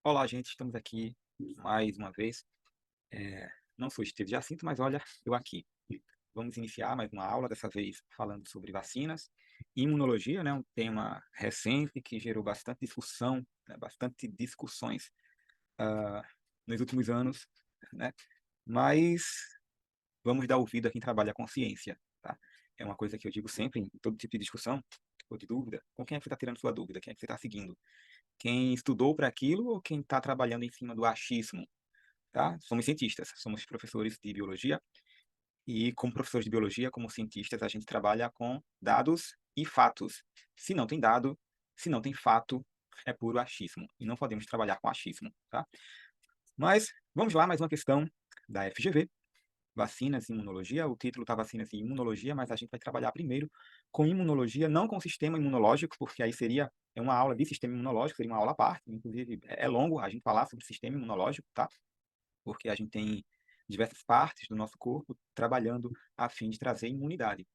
Olá, gente, estamos aqui mais uma vez. Não sou Esteve Jacinto, mas olha, eu aqui. Vamos iniciar mais uma aula, dessa vez falando sobre vacinas e imunologia, né? Um tema recente que gerou bastante discussão, né? Bastante discussões ah, nos últimos anos, né? Mas vamos dar ouvido a quem trabalha com ciência, tá? É uma coisa que eu digo sempre em todo tipo de discussão ou de dúvida. Com quem é que você está tirando sua dúvida? Quem é que você está seguindo? Quem estudou para aquilo ou quem está trabalhando em cima do achismo? Tá? Somos cientistas, somos professores de biologia e, como professores de biologia, como cientistas, a gente trabalha com dados e fatos. Se não tem dado, se não tem fato, é puro achismo e não podemos trabalhar com achismo, tá? Mas vamos lá, mais uma questão da FGV, vacinas e imunologia. O título está vacinas e imunologia, mas a gente vai trabalhar primeiro com imunologia, não com sistema imunológico, porque aí seria uma aula de sistema imunológico, seria uma aula à parte, inclusive é longo a gente falar sobre sistema imunológico, tá? Porque a gente tem diversas partes do nosso corpo trabalhando a fim de trazer imunidade.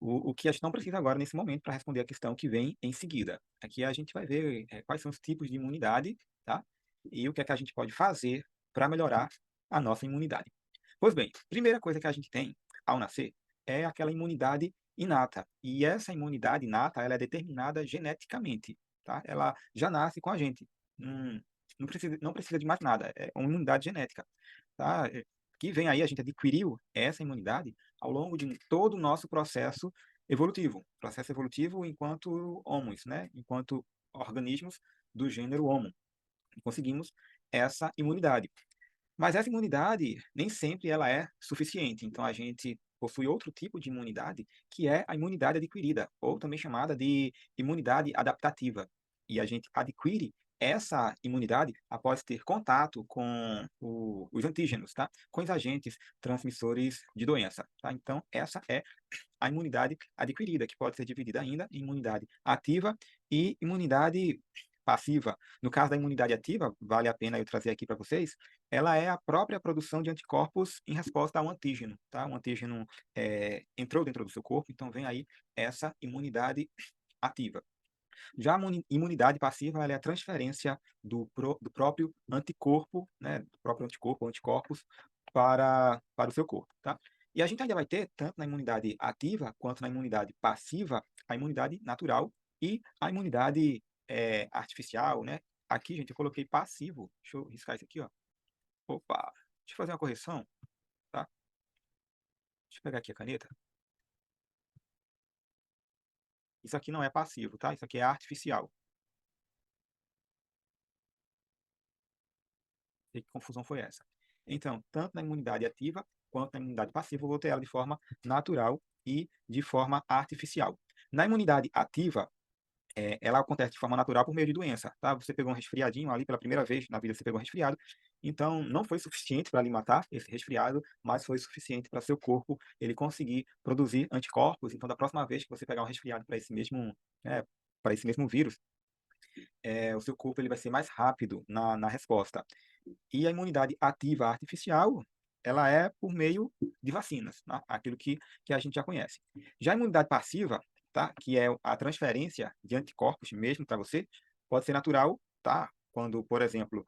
O que a gente não precisa agora, nesse momento, para responder a questão que vem em seguida. Aqui a gente vai ver quais são os tipos de imunidade, tá? E o que é que a gente pode fazer para melhorar a nossa imunidade. Pois bem, primeira coisa que a gente tem ao nascer é aquela imunidade inata. E essa imunidade inata, ela é determinada geneticamente, tá? Ela já nasce com a gente. Não precisa de mais nada, é uma imunidade genética, tá? Que vem aí, a gente adquiriu essa imunidade ao longo de todo o nosso processo evolutivo enquanto homos, né? Enquanto organismos do gênero Homo, conseguimos essa imunidade. Mas essa imunidade nem sempre ela é suficiente, então a gente possui outro tipo de imunidade, que é a imunidade adquirida, ou também chamada de imunidade adaptativa. E a gente adquire essa imunidade após ter contato com os antígenos, tá? Com os agentes transmissores de doença, tá? Então, essa é a imunidade adquirida, que pode ser dividida ainda em imunidade ativa e imunidade passiva. No caso da imunidade ativa, vale a pena eu trazer aqui para vocês, ela é a própria produção de anticorpos em resposta a um antígeno, tá? Um antígeno entrou dentro do seu corpo, então vem aí essa imunidade ativa. Já a imunidade passiva, ela é a transferência do próprio anticorpo, né? Do próprio anticorpo, anticorpos, para o seu corpo, tá? E a gente ainda vai ter, tanto na imunidade ativa quanto na imunidade passiva, a imunidade natural e a imunidade artificial, né? Aqui, gente, eu coloquei passivo. Deixa eu riscar isso aqui, ó. Opa! Deixa eu fazer uma correção, tá? Deixa eu pegar aqui a caneta. Isso aqui não é passivo, tá? Isso aqui é artificial. Que confusão foi essa? Então, tanto na imunidade ativa quanto na imunidade passiva, eu vou ter ela de forma natural e de forma artificial. Na imunidade ativa, ela acontece de forma natural por meio de doença, tá? Você pegou um resfriadinho ali pela primeira vez na vida, você pegou um resfriado, então não foi suficiente para lhe matar esse resfriado, mas foi suficiente para seu corpo ele conseguir produzir anticorpos. Então, da próxima vez que você pegar um resfriado para esse mesmo vírus, o seu corpo ele vai ser mais rápido na resposta. E a imunidade ativa artificial, ela é por meio de vacinas, tá? Aquilo que a gente já conhece. Já a imunidade passiva, tá? Que é a transferência de anticorpos mesmo para você, pode ser natural, tá? Quando, por exemplo,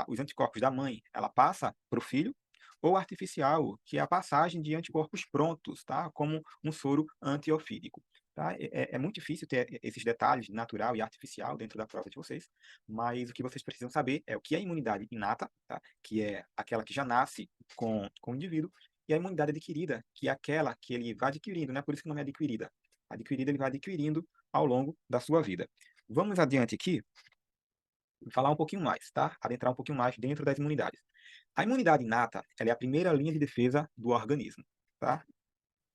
os anticorpos da mãe, ela passa para o filho, ou artificial, que é a passagem de anticorpos prontos, tá? Como um soro antiofídico. Tá? É muito difícil ter esses detalhes de natural e artificial dentro da prova de vocês, mas o que vocês precisam saber é o que é imunidade inata, tá? Que é aquela que já nasce com o indivíduo, e a imunidade adquirida, que é aquela que ele vai adquirindo, né? Por isso que o nome é adquirida. Adquirida ele vai adquirindo ao longo da sua vida. Vamos adiante aqui e falar um pouquinho mais, tá? Adentrar um pouquinho mais dentro das imunidades. A imunidade inata, ela é a primeira linha de defesa do organismo, tá?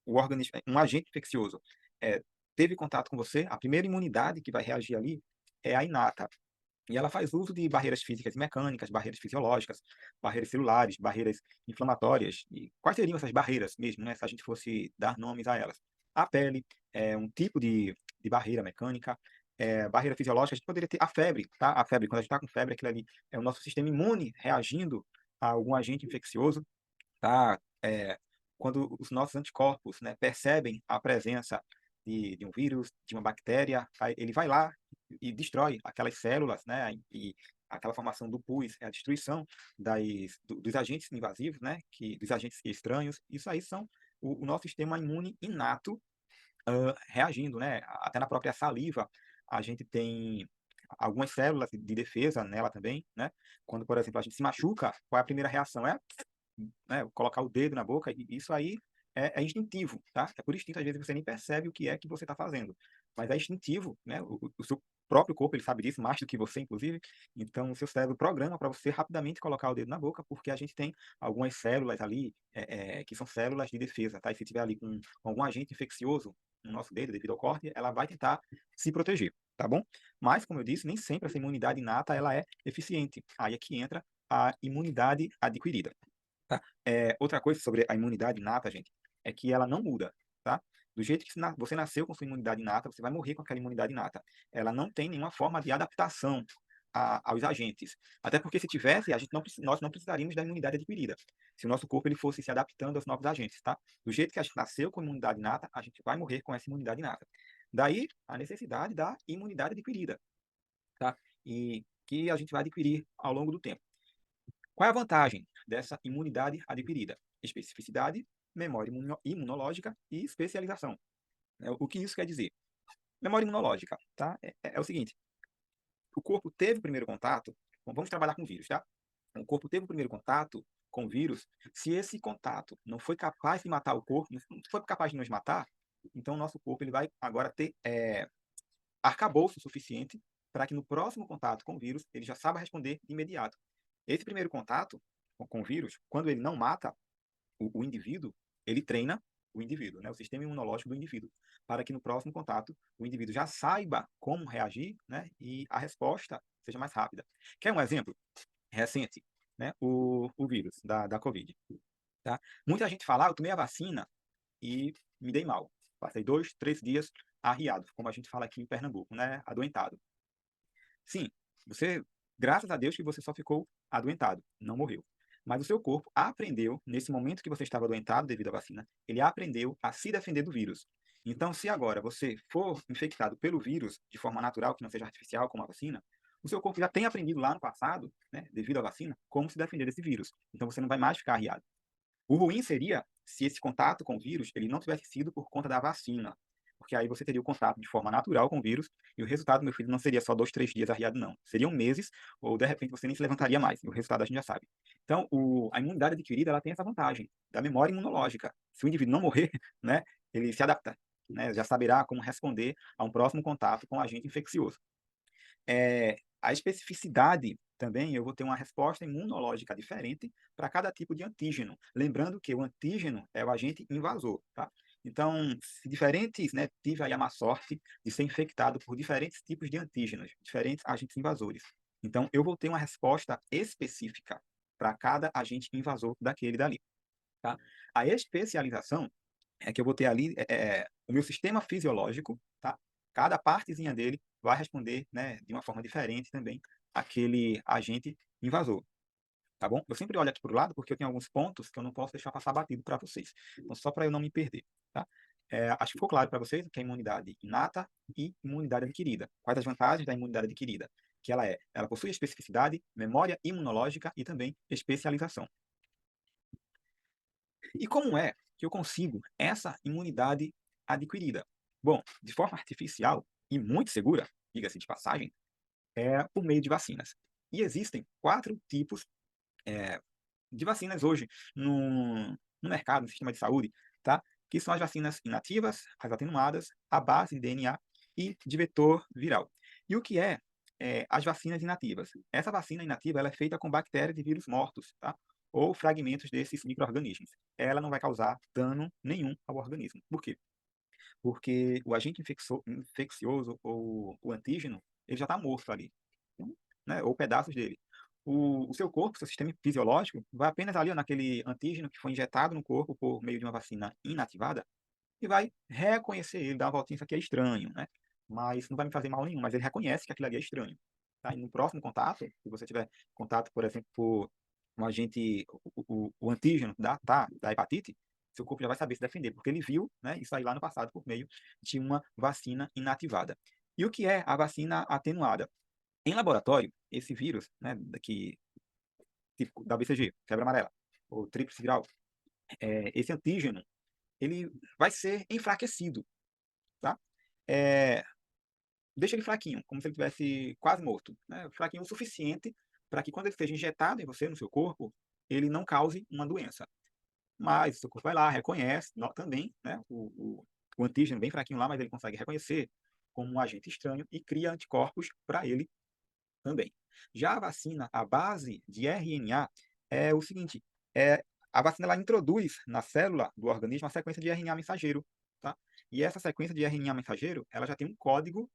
O organismo, um agente infeccioso, é, teve contato com você, a primeira imunidade que vai reagir ali é a inata. E ela faz uso de barreiras físicas e mecânicas, barreiras fisiológicas, barreiras celulares, barreiras inflamatórias. E quais seriam essas barreiras mesmo, né, se a gente fosse dar nomes a elas? A pele é um tipo de barreira mecânica. Barreira fisiológica, a gente poderia ter a febre, tá? A febre, quando a gente está com febre, aquilo ali é o nosso sistema imune reagindo a algum agente infeccioso, tá? Quando os nossos anticorpos, né, percebem a presença de um vírus, de uma bactéria, ele vai lá e destrói aquelas células, né, aquela formação do pus, é a destruição dos agentes invasivos, né, dos agentes estranhos. Isso aí são o nosso sistema imune inato reagindo, né? Até na própria saliva, a gente tem algumas células de defesa nela também, né? Quando, por exemplo, a gente se machuca, qual é a primeira reação? Né, colocar o dedo na boca, e isso aí é instintivo, tá? É por instinto, às vezes você nem percebe o que é que você está fazendo, mas é instintivo, né? O seu próprio corpo, ele sabe disso, mais do que você, inclusive, então o seu cérebro programa para você rapidamente colocar o dedo na boca, porque a gente tem algumas células ali, que são células de defesa, tá? E se tiver ali com algum agente infeccioso no nosso dedo, devido ao corte, ela vai tentar se proteger, tá bom? Mas, como eu disse, nem sempre essa imunidade inata, ela é eficiente. Aí é que entra a imunidade adquirida. Tá? Outra coisa sobre a imunidade inata, gente, é que ela não muda, tá? Do jeito que você nasceu com sua imunidade inata, você vai morrer com aquela imunidade inata. Ela não tem nenhuma forma de adaptação aos agentes. Até porque se tivesse, nós não precisaríamos da imunidade adquirida. Se o nosso corpo ele fosse se adaptando aos novos agentes, tá? Do jeito que a gente nasceu com imunidade inata, a gente vai morrer com essa imunidade inata. Daí a necessidade da imunidade adquirida, tá? E que a gente vai adquirir ao longo do tempo. Qual é a vantagem dessa imunidade adquirida? Especificidade, memória imunológica e especialização. O que isso quer dizer? Memória imunológica, tá? É o seguinte, o corpo teve o primeiro contato, vamos trabalhar com vírus, tá? O corpo teve o primeiro contato com o vírus, se esse contato não foi capaz de matar o corpo, não foi capaz de nos matar, então o nosso corpo ele vai agora ter arcabouço suficiente para que no próximo contato com o vírus ele já saiba responder de imediato. Esse primeiro contato com o vírus, quando ele não mata o indivíduo, ele treina o indivíduo, né, o sistema imunológico do indivíduo, para que no próximo contato o indivíduo já saiba como reagir, né, e a resposta seja mais rápida. Quer um exemplo recente? Né, o vírus da Covid. Tá? Muita gente fala, eu tomei a vacina e me dei mal. Passei 2, 3 dias arriado, como a gente fala aqui em Pernambuco, né, adoentado. Sim, graças a Deus que você só ficou adoentado, não morreu. Mas o seu corpo aprendeu, nesse momento que você estava adoentado devido à vacina, ele aprendeu a se defender do vírus. Então, se agora você for infectado pelo vírus de forma natural, que não seja artificial, como a vacina, o seu corpo já tem aprendido lá no passado, né, devido à vacina, como se defender desse vírus. Então, você não vai mais ficar arriado. O ruim seria se esse contato com o vírus ele não tivesse sido por conta da vacina, porque aí você teria o contato de forma natural com o vírus e o resultado, meu filho, não seria só 2, 3 dias arriado, não. Seriam meses ou, de repente, você nem se levantaria mais. E o resultado a gente já sabe. Então, a imunidade adquirida ela tem essa vantagem da memória imunológica. Se o indivíduo não morrer, né, ele se adapta, né, já saberá como responder a um próximo contato com um agente infeccioso. A especificidade também, eu vou ter uma resposta imunológica diferente para cada tipo de antígeno. Lembrando que o antígeno é o agente invasor, tá? Então, se diferentes, né, tive aí a má sorte de ser infectado por diferentes tipos de antígenos, diferentes agentes invasores. Então, eu vou ter uma resposta específica para cada agente invasor daquele dali, tá? A especialização é que eu vou ter ali o meu sistema fisiológico, tá? Cada partezinha dele vai responder, né, de uma forma diferente também aquele agente invasor, tá bom? Eu sempre olho aqui para o lado porque eu tenho alguns pontos que eu não posso deixar passar batido para vocês. Então, só para eu não me perder, tá? Acho que ficou claro para vocês o que é imunidade inata e imunidade adquirida. Quais as vantagens da imunidade adquirida? Que ela possui especificidade, memória imunológica e também especialização. E como é que eu consigo essa imunidade adquirida? Bom, de forma artificial e muito segura, diga-se de passagem, por meio de vacinas. E existem 4 tipos de vacinas hoje no mercado, no sistema de saúde, tá? Que são as vacinas inativas, as atenuadas, a base de DNA e de vetor viral. E o que as vacinas inativas? Essa vacina inativa ela é feita com bactérias e vírus mortos, tá? Ou fragmentos desses micro-organismos. Ela não vai causar dano nenhum ao organismo. Por quê? Porque o agente infeccioso ou o antígeno, ele já está morto ali, então, né? Ou pedaços dele. O seu corpo, seu sistema fisiológico, vai apenas ali ó, naquele antígeno que foi injetado no corpo por meio de uma vacina inativada e vai reconhecer ele, dar uma voltinha, isso aqui é estranho, né? Mas não vai me fazer mal nenhum, mas ele reconhece que aquilo ali é estranho. Tá? E no próximo contato, se você tiver contato, por exemplo, por um agente, o antígeno da hepatite, seu corpo já vai saber se defender, porque ele viu, né, isso aí lá no passado por meio de uma vacina inativada. E o que é a vacina atenuada? Em laboratório, esse vírus, né, típico da BCG, febre amarela, ou tríplice viral, esse antígeno, ele vai ser enfraquecido, tá? Eh, Deixa ele fraquinho, como se ele tivesse quase morto, né, fraquinho o suficiente para que quando ele seja injetado em você, no seu corpo, ele não cause uma doença. Mas o seu corpo vai lá, reconhece também, né, o antígeno bem fraquinho lá, mas ele consegue reconhecer como um agente estranho e cria anticorpos para ele também. Já a vacina, a base de RNA é o seguinte, a vacina ela introduz na célula do organismo a sequência de RNA mensageiro, tá? E essa sequência de RNA mensageiro, ela já tem um código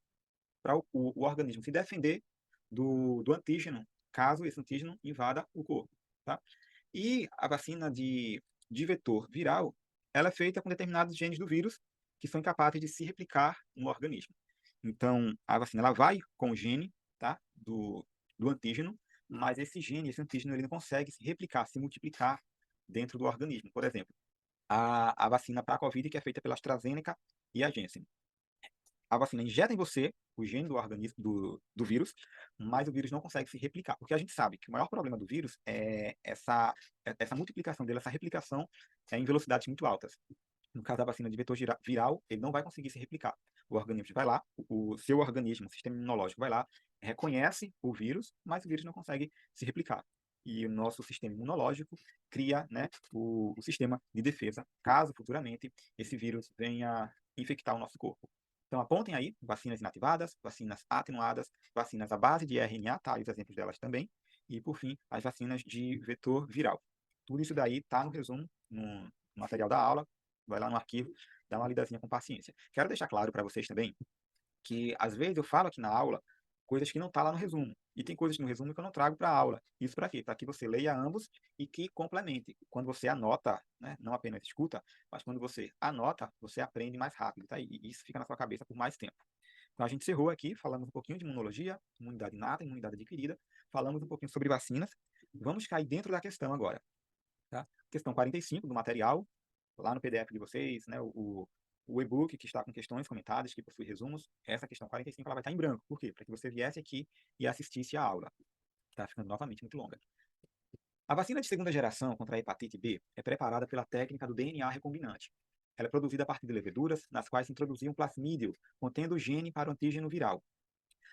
para o organismo se defender do antígeno, caso esse antígeno invada o corpo, tá? E a vacina de vetor viral, ela é feita com determinados genes do vírus que são incapazes de se replicar no organismo. Então, a vacina ela vai com o gene, tá, do antígeno, mas esse gene, esse antígeno, ele não consegue se replicar, se multiplicar dentro do organismo. Por exemplo, a vacina para a Covid, que é feita pela AstraZeneca e a Janssen. A vacina injeta em você o gene do organismo do vírus, mas o vírus não consegue se replicar, porque a gente sabe que o maior problema do vírus é essa multiplicação dele, essa replicação em velocidades muito altas. No caso da vacina de vetor viral, ele não vai conseguir se replicar. O organismo vai lá, o seu organismo, o sistema imunológico vai lá, reconhece o vírus, mas o vírus não consegue se replicar. E o nosso sistema imunológico cria, né, o sistema de defesa, caso futuramente esse vírus venha infectar o nosso corpo. Então, apontem aí vacinas inativadas, vacinas atenuadas, vacinas à base de RNA, tá? E os exemplos delas também. E, por fim, as vacinas de vetor viral. Tudo isso daí está no resumo, no material da aula. Vai lá no arquivo, dá uma lidazinha com paciência. Quero deixar claro para vocês também que, às vezes, eu falo aqui na aula coisas que não estão lá no resumo. E tem coisas no resumo que eu não trago para a aula. Isso para quê? Para que você leia ambos e que complemente. Quando você anota, né, não apenas escuta, mas quando você anota, você aprende mais rápido, tá? E isso fica na sua cabeça por mais tempo. Então, a gente encerrou aqui, falamos um pouquinho de imunologia, imunidade inata, imunidade adquirida, falamos um pouquinho sobre vacinas. Vamos cair dentro da questão agora, tá? Questão 45 do material, lá no PDF de vocês, né, o e-book que está com questões comentadas, que possui resumos, essa questão 45 ela vai estar em branco. Por quê? Para que você viesse aqui e assistisse a aula. Está ficando novamente muito longa. A vacina de segunda geração contra a hepatite B é preparada pela técnica do DNA recombinante. Ela é produzida a partir de leveduras, nas quais se introduzia um plasmídio contendo o gene para o antígeno viral.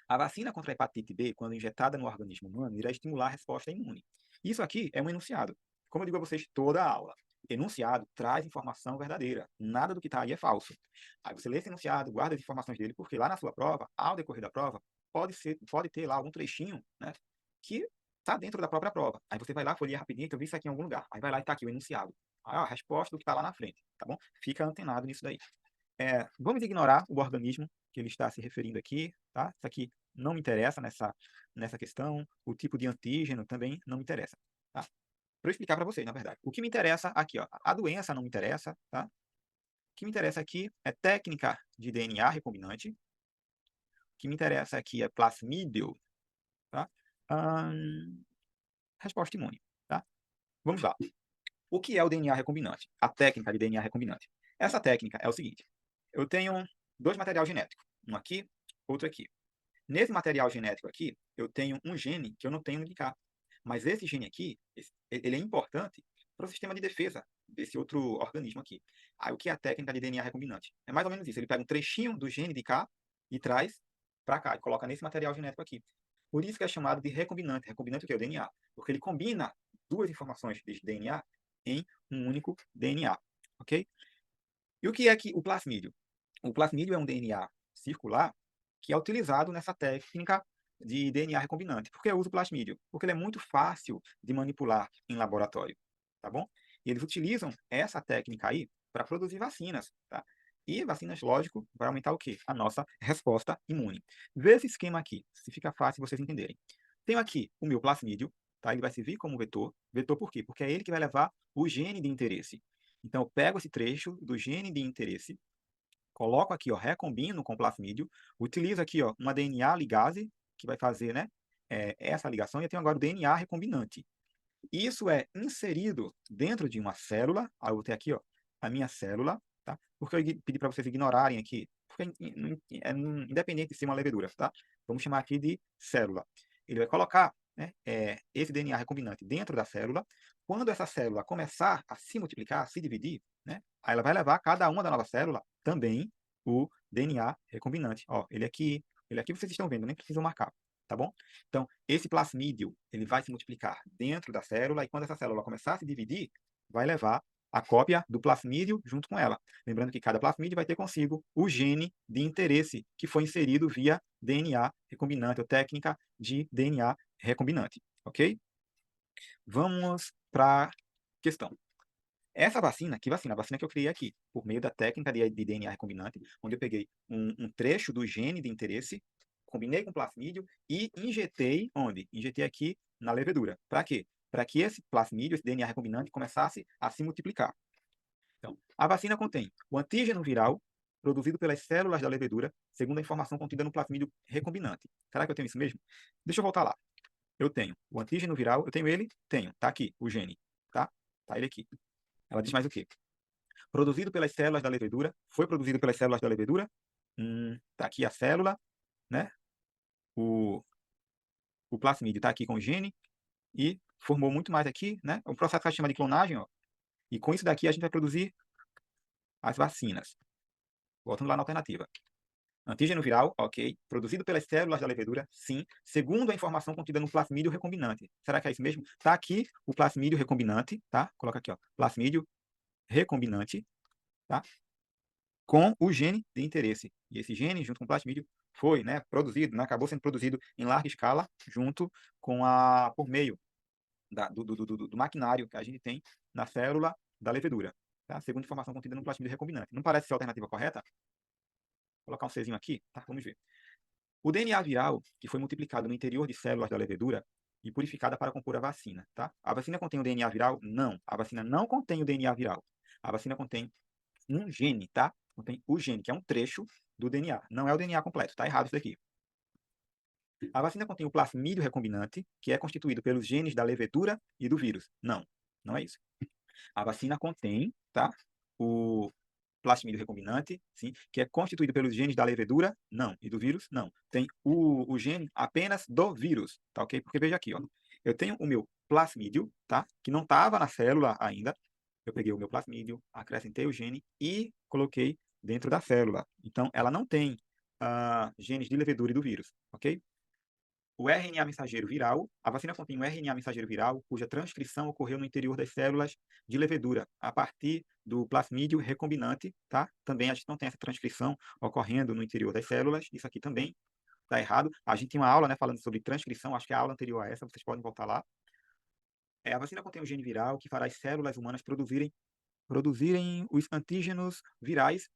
A vacina contra a hepatite B, quando injetada no organismo humano, irá estimular a resposta imune. Isso aqui é um enunciado. Como eu digo a vocês toda a aula, enunciado traz informação verdadeira. Nada do que está aí é falso. Aí você lê esse enunciado, guarda as informações dele, porque lá na sua prova, ao decorrer da prova, pode ter lá algum trechinho, né, que está dentro da própria prova. Aí você vai lá, folheia rapidinho, então eu vi isso aqui em algum lugar. Aí vai lá e está aqui o enunciado. Aí, ó, a resposta do que está lá na frente, tá bom? Fica antenado nisso daí. Vamos ignorar o organismo que ele está se referindo aqui, tá? Isso aqui não me interessa nessa questão. O tipo de antígeno também não me interessa, tá? Para eu explicar para vocês, na verdade. O que me interessa aqui, ó, a doença não me interessa, tá? O que me interessa aqui é técnica de DNA recombinante. O que me interessa aqui é plasmídio, tá? Resposta imune, tá? Vamos lá. O que é o DNA recombinante? A técnica de DNA recombinante. Essa técnica é o seguinte: eu tenho dois materiais genéticos, um aqui, outro aqui. Nesse material genético aqui, eu tenho um gene que eu não tenho no de cá. Mas esse gene aqui, ele é importante para o sistema de defesa desse outro organismo aqui. Aí, o que é a técnica de DNA recombinante? É mais ou menos isso. Ele pega um trechinho do gene de cá e traz para cá, e coloca nesse material genético aqui. Por isso que é chamado de recombinante. Recombinante o que é o DNA? Porque ele combina duas informações de DNA em um único DNA, ok? E o que é que o plasmídio? O plasmídio é um DNA circular que é utilizado nessa técnica de DNA recombinante. Por que eu uso plasmídio? Porque ele é muito fácil de manipular em laboratório, tá bom? E eles utilizam essa técnica aí para produzir vacinas, tá? E vacinas, lógico, vai aumentar o quê? A nossa resposta imune. Vê esse esquema aqui, se fica fácil vocês entenderem. Tenho aqui o meu plasmídio, tá? Ele vai servir como vetor. Vetor por quê? Porque é ele que vai levar o gene de interesse. Então, eu pego esse trecho do gene de interesse, coloco aqui, ó, recombino com plasmídio, utilizo aqui, ó, uma DNA ligase, que vai fazer, né, essa ligação, e eu tenho agora o DNA recombinante. Isso é inserido dentro de uma célula, aí eu vou ter aqui, ó, a minha célula, tá? Porque eu pedi para vocês ignorarem aqui, porque independente de ser uma levedura, tá? vamos chamar aqui de célula. Ele vai colocar, né, esse DNA recombinante dentro da célula. Quando essa célula começar a se multiplicar, a se dividir, né, aí ela vai levar cada uma da nova célula também o DNA recombinante. Ó, ele aqui vocês estão vendo, nem precisam marcar, tá bom? Então, esse plasmídio, ele vai se multiplicar dentro da célula e quando essa célula começar a se dividir, vai levar a cópia do plasmídio junto com ela. Lembrando que cada plasmídio vai ter consigo o gene de interesse que foi inserido via DNA recombinante ou técnica de DNA recombinante, ok? Vamos para a questão. Essa vacina, que vacina? A vacina que eu criei aqui, por meio da técnica de DNA recombinante, onde eu peguei um trecho do gene de interesse, combinei com o plasmídio e injetei onde? Injetei aqui na levedura. Para quê? Para que esse plasmídio, esse DNA recombinante, começasse a se multiplicar. Então, a vacina contém o antígeno viral produzido pelas células da levedura, segundo a informação contida no plasmídio recombinante. Será que eu tenho isso mesmo? Deixa eu voltar lá. Eu tenho o antígeno viral, eu tenho ele? Tenho. Tá aqui, o gene. Tá? Tá ele aqui. Ela diz mais o quê? Produzido pelas células da levedura. Foi produzido pelas células da levedura. Tá aqui a célula, né? O plasmídio está aqui com o gene e formou muito mais aqui, né? O processo que a gente chama de clonagem, ó. E com isso daqui a gente vai produzir as vacinas. Voltando lá na alternativa. Antígeno viral, ok. Produzido pelas células da levedura, sim. Segundo a informação contida no plasmídio recombinante. Será que é isso mesmo? Está aqui o plasmídio recombinante, tá? Coloca aqui, ó. Plasmídio recombinante, tá? Com o gene de interesse. E esse gene, junto com o plasmídio, foi, né, produzido, né, acabou sendo produzido em larga escala, junto com por meio do maquinário que a gente tem na célula da levedura, tá? Segundo a informação contida no plasmídio recombinante. Não parece ser a alternativa correta? Vou colocar um Czinho aqui, tá? Vamos ver. O DNA viral, que foi multiplicado no interior de células da levedura e purificada para compor a vacina, tá? A vacina contém o DNA viral? Não. A vacina não contém o DNA viral. A vacina contém um gene, tá? Contém o gene, que é um trecho do DNA. Não é o DNA completo, tá errado isso daqui. A vacina contém o plasmídio recombinante, que é constituído pelos genes da levedura e do vírus. Não, não é isso. A vacina contém, tá? O plasmídio recombinante, sim, que é constituído pelos genes da levedura, não, e do vírus, não. Tem o gene apenas do vírus, tá ok? Porque veja aqui, ó, eu tenho o meu plasmídio, tá? Que não estava na célula ainda. Eu peguei o meu plasmídio, acrescentei o gene e coloquei dentro da célula. Então, ela não tem genes de levedura e do vírus, ok? O RNA mensageiro viral, a vacina contém um RNA mensageiro viral cuja transcrição ocorreu no interior das células de levedura, a partir do plasmídio recombinante, tá? Também a gente não tem essa transcrição ocorrendo no interior das células, isso aqui também está errado. A gente tem uma aula, né, falando sobre transcrição, acho que é a aula anterior a essa, vocês podem voltar lá. A vacina contém um gene viral que fará as células humanas produzirem os antígenos virais.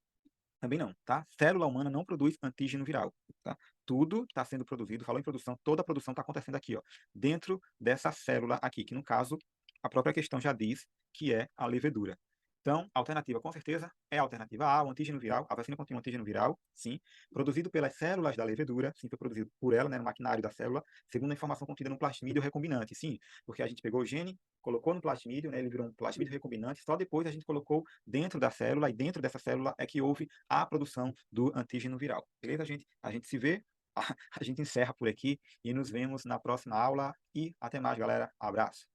Também não, tá? Célula humana não produz antígeno viral, tá? Tudo está sendo produzido, falou em produção, toda a produção está acontecendo aqui, ó, dentro dessa célula aqui, que no caso, a própria questão já diz que é a levedura. Então, a alternativa, com certeza, é a alternativa A, o antígeno viral. A vacina contém um antígeno viral, sim, produzido pelas células da levedura, sim, foi produzido por ela, né, no maquinário da célula, segundo a informação contida no plasmídio recombinante, sim, porque a gente pegou o gene, colocou no plasmídio, né, ele virou um plasmídio recombinante, só depois a gente colocou dentro da célula, e dentro dessa célula é que houve a produção do antígeno viral. Beleza, gente? A gente se vê, a gente encerra por aqui e nos vemos na próxima aula e até mais, galera. Abraço.